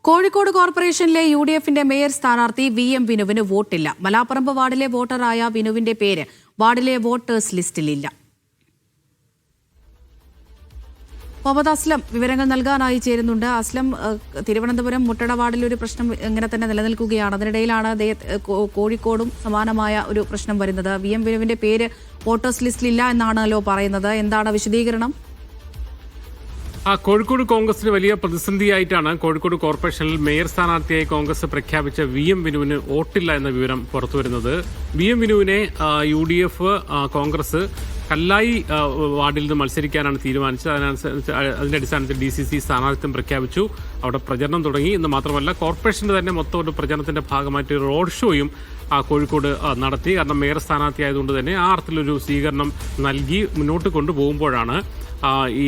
കോഴിക്കോട് കോർപ്പറേഷനിലെ യുഡിഎഫിന്റെ മേയർ സ്ഥാനാർത്ഥി വി.എം. വിനുവിന് വോട്ടില്ല. മലാപ്പറമ്പ് വാർഡിലെ വോട്ടറായ വിനുവിന്റെ പേര് വാർഡിലെ വോട്ടേഴ്സ് ലിസ്റ്റിലില്ല. മുഹമ്മദ് അസ്ലം വിവരങ്ങൾ നൽകാനായി ചേരുന്നുണ്ട്. അസ്ലം, തിരുവനന്തപുരം മുട്ടട വാർഡിൽ ഒരു പ്രശ്നം ഇങ്ങനെ തന്നെ നിലനിൽക്കുകയാണ്. അതിനിടയിലാണ് കോഴിക്കോടും സമാനമായ ഒരു പ്രശ്നം വരുന്നത്. വി.എം. വിനുവിന്റെ പേര് വോട്ടേഴ്സ് ലിസ്റ്റിലില്ല എന്നാണല്ലോ പറയുന്നത്. എന്താണ് വിശദീകരണം? കോഴിക്കോട് കോൺഗ്രസിന് വലിയ പ്രതിസന്ധിയായിട്ടാണ് കോഴിക്കോട് കോർപ്പറേഷനിൽ മേയർ സ്ഥാനാർത്ഥിയായി കോൺഗ്രസ് പ്രഖ്യാപിച്ച വി.എം. വിനുവിന് വോട്ടില്ല എന്ന വിവരം പുറത്തുവരുന്നത്. വി.എം. വിനുവിനെ യു.ഡി.എഫ് കോൺഗ്രസ് കല്ലായി വാർഡിൽ നിന്ന് മത്സരിക്കാനാണ് തീരുമാനിച്ചത്. അതിന്റെ അടിസ്ഥാനത്തിൽ DCC സ്ഥാനാർത്ഥിത്വം പ്രഖ്യാപിച്ചു. അവിടെ പ്രചരണം തുടങ്ങി. എന്ന് മാത്രമല്ല, കോർപ്പറേഷന്റെ തന്നെ മൊത്തം ഒരു പ്രചരണത്തിന്റെ ഭാഗമായിട്ട് റോഡ് ഷോയും കോഴിക്കോട് നടത്തി. കാരണം മേയർ സ്ഥാനാർത്ഥിയായതുകൊണ്ട് തന്നെ ആ അർത്ഥത്തിലൊരു സ്വീകരണം നൽകി മുന്നോട്ട് കൊണ്ടുപോകുമ്പോഴാണ്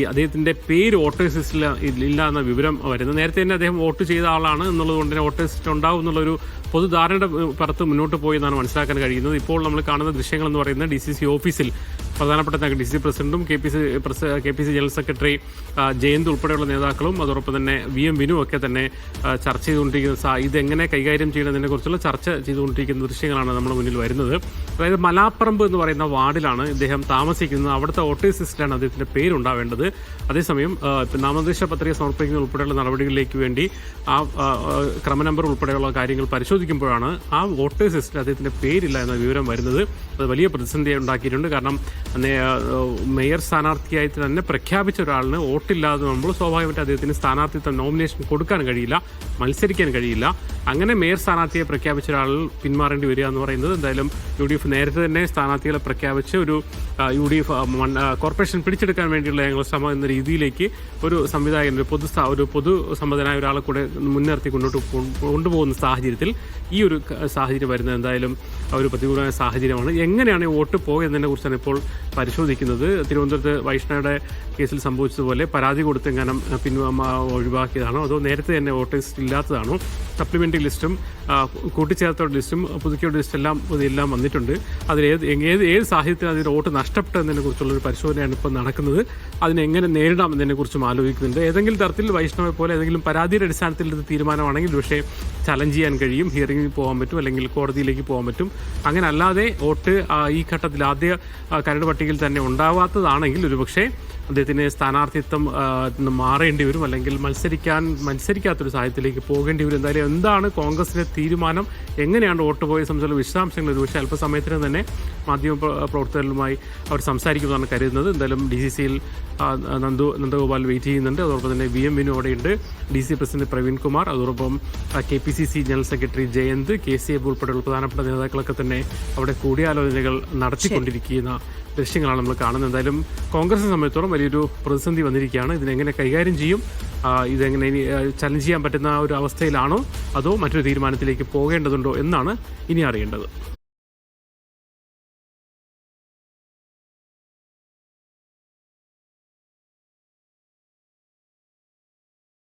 അദ്ദേഹത്തിന്റെ പേര് വോട്ടേഴ്സ് ലിസ്റ്റിൽ ഇല്ല എന്ന വിവരം വരുന്നത്. നേരത്തെ തന്നെ അദ്ദേഹം വോട്ട് ചെയ്ത ആളാണ് എന്നുള്ളതുകൊണ്ട് തന്നെ വോട്ടേഴ്സ് ലിസ്റ്റ് ഉണ്ടാവും എന്നുള്ളൊരു പൊതുധാരണയുടെ പുറത്ത് മുന്നോട്ട് പോയി എന്നാണ് മനസ്സിലാക്കാൻ കഴിയുന്നത്. ഇപ്പോൾ നമ്മൾ കാണുന്ന ദൃശ്യങ്ങൾ എന്ന് പറയുന്നത് DCC ഓഫീസിൽ പ്രധാനപ്പെട്ട DCC പ്രസിഡന്റും KPC ജനറൽ സെക്രട്ടറി ജയന്ത് ഉൾപ്പെടെയുള്ള നേതാക്കളും അതോടൊപ്പം തന്നെ വി.എം. വിനു ഒക്കെ തന്നെ ചർച്ച ചെയ്തുകൊണ്ടിരിക്കുന്ന ഇതെങ്ങനെ കൈകാര്യം ചെയ്യുന്നതിനെ കുറിച്ചുള്ള ചർച്ച ചെയ്തുകൊണ്ടിരിക്കുന്ന ദൃശ്യങ്ങളാണ് നമ്മുടെ മുന്നിൽ വരുന്നത്. അതായത് മലാപ്പറമ്പ് എന്ന് പറയുന്ന വാർഡിലാണ് ഇദ്ദേഹം താമസിക്കുന്നത്. അവിടുത്തെ വോട്ടേഴ്സ് ലിസ്റ്റിലാണ് അദ്ദേഹത്തിന്റെ പേരുണ്ടാവേണ്ടത്. അതേസമയം നാമനിർദ്ദേശ പത്രിക സമർപ്പിക്കുന്ന ഉൾപ്പെടെയുള്ള നടപടികളിലേക്ക് വേണ്ടി ആ ക്രമ നമ്പർ ഉൾപ്പെടെയുള്ള കാര്യങ്ങൾ പരിശോധിക്കുമ്പോഴാണ് ആ വോട്ടേഴ്സ് ലിസ്റ്റിൽ അദ്ദേഹത്തിന്റെ പേരില്ല എന്ന വിവരം വരുന്നത്. അത് വലിയ പ്രതിസന്ധി ഉണ്ടാക്കിയിട്ടുണ്ട്. കാരണം മേയർ സ്ഥാനാർത്ഥിയായി തന്നെ പ്രഖ്യാപിച്ച ഒരാളിന് വോട്ടില്ലാതെ നമ്മൾ സ്വാഭാവികമായിട്ട് അദ്ദേഹത്തിന് സ്ഥാനാർത്ഥിത്വം നോമിനേഷൻ കൊടുക്കാൻ കഴിയില്ല, മത്സരിക്കാൻ കഴിയില്ല. അങ്ങനെ മേയർ സ്ഥാനാർത്ഥിയെ പ്രഖ്യാപിച്ച ഒരാൾ പിന്മാറേണ്ടി വരിക എന്ന് പറയുന്നത് എന്തായാലും UDF നേരത്തെ തന്നെ സ്ഥാനാർത്ഥികളെ പ്രഖ്യാപിച്ച് ഒരു UDF കോർപ്പറേഷൻ പിടിച്ചെടുക്കാൻ വേണ്ടിയുള്ള ഞങ്ങളുടെ ശ്രമം എന്ന രീതിയിലേക്ക് ഒരു സംവിധായകൻ ഒരു പൊതു സമ്മതനായ ഒരാളെ കൂടെ മുൻനിർത്തി കൊണ്ടുപോകുന്ന സാഹചര്യത്തിൽ ഈ ഒരു സാഹചര്യം വരുന്നത് എന്തായാലും ഒരു പ്രതികൂലമായ സാഹചര്യമാണ്. എങ്ങനെയാണ് വോട്ട് പോയതിനെ കുറിച്ചാണ് ഇപ്പോൾ പരിശോധിക്കുന്നത്. തിരുവനന്തപുരത്ത് വൈഷ്ണവയുടെ കേസിൽ സംഭവിച്ചതുപോലെ പരാതി കൊടുത്തെങ്ങാനും ഒഴിവാക്കിയതാണോ അതോ നേരത്തെ തന്നെ വോട്ടേഴ്സ് ഇല്ലാത്തതാണോ? സപ്ലിമെന്ററി ലിസ്റ്റും കൂട്ടിച്ചേർത്ത ലിസ്റ്റും പുതുക്കിയ ലിസ്റ്റെല്ലാം എല്ലാം വന്നിട്ടുണ്ട്. അതിൽ ഏത് സാഹചര്യത്തിൽ അതിന് വോട്ട് നഷ്ടപ്പെട്ടതിനെ കുറിച്ചുള്ളൊരു പരിശോധനയാണ് ഇപ്പോൾ നടക്കുന്നത്. അതിനെങ്ങനെ നേരിടാം എന്നതിനെക്കുറിച്ചും ആലോചിക്കുന്നുണ്ട്. ഏതെങ്കിലും തരത്തിൽ വൈഷ്ണവെ പോലെ ഏതെങ്കിലും പരാതിയുടെ അടിസ്ഥാനത്തിൽ ഇത് തീരുമാനമാണെങ്കിൽ പക്ഷേ ചലഞ്ച് ചെയ്യാൻ കഴിയും, ഹിയറിംഗിൽ പോകാൻ പറ്റും, അല്ലെങ്കിൽ കോടതിയിലേക്ക് പോകാൻ പറ്റും. അങ്ങനെ അല്ലാതെ വോട്ട് ഈ ഘട്ടത്തിൽ ആദ്യ കരട് പട്ടികയിൽ തന്നെ ഉണ്ടാവാത്തതാണെങ്കിൽ ഒരുപക്ഷെ അദ്ദേഹത്തിന് സ്ഥാനാർത്ഥിത്വം മാറേണ്ടി വരും, അല്ലെങ്കിൽ മത്സരിക്കാത്തൊരു സാഹചര്യത്തിലേക്ക് പോകേണ്ടി വരും. എന്തായാലും എന്താണ് കോൺഗ്രസിന്റെ തീരുമാനം, എങ്ങനെയാണ് വോട്ട് പോയ സംബന്ധിച്ചുള്ള വിശദാംശങ്ങൾ ഒരുപക്ഷെ അല്പസമയത്തിന് തന്നെ മാധ്യമ പ്രവർത്തകരുമായി അവർ സംസാരിക്കുമെന്നാണ് കരുതുന്നത്. എന്തായാലും DCCയിൽ നന്ദഗോപാൽ വെയിറ്റ് ചെയ്യുന്നുണ്ട്. അതോടൊപ്പം തന്നെ വി.എം. വിനു അവിടെയുണ്ട്. DC പ്രസിഡന്റ് പ്രവീൺ കുമാർ, അതോടൊപ്പം KPCC general secretary Jayant, KCF ഉൾപ്പെടെയുള്ള പ്രധാനപ്പെട്ട നേതാക്കളൊക്കെ തന്നെ അവിടെ കൂടിയാലോചനകൾ നടത്തിക്കൊണ്ടിരിക്കുന്ന ദൃശ്യങ്ങളാണ് നമ്മൾ കാണുന്നത്. എന്തായാലും കോൺഗ്രസിനെ സംബന്ധിച്ചോളം വലിയൊരു പ്രതിസന്ധി വന്നിരിക്കുകയാണ്. ഇതിനെങ്ങനെ കൈകാര്യം ചെയ്യും, ഇതെങ്ങനെ ചലഞ്ച് ചെയ്യാൻ പറ്റുന്ന ഒരു അവസ്ഥയിലാണോ അതോ മറ്റൊരു തീരുമാനത്തിലേക്ക് പോകേണ്ടതുണ്ടോ എന്നാണ് ഇനി അറിയേണ്ടത്.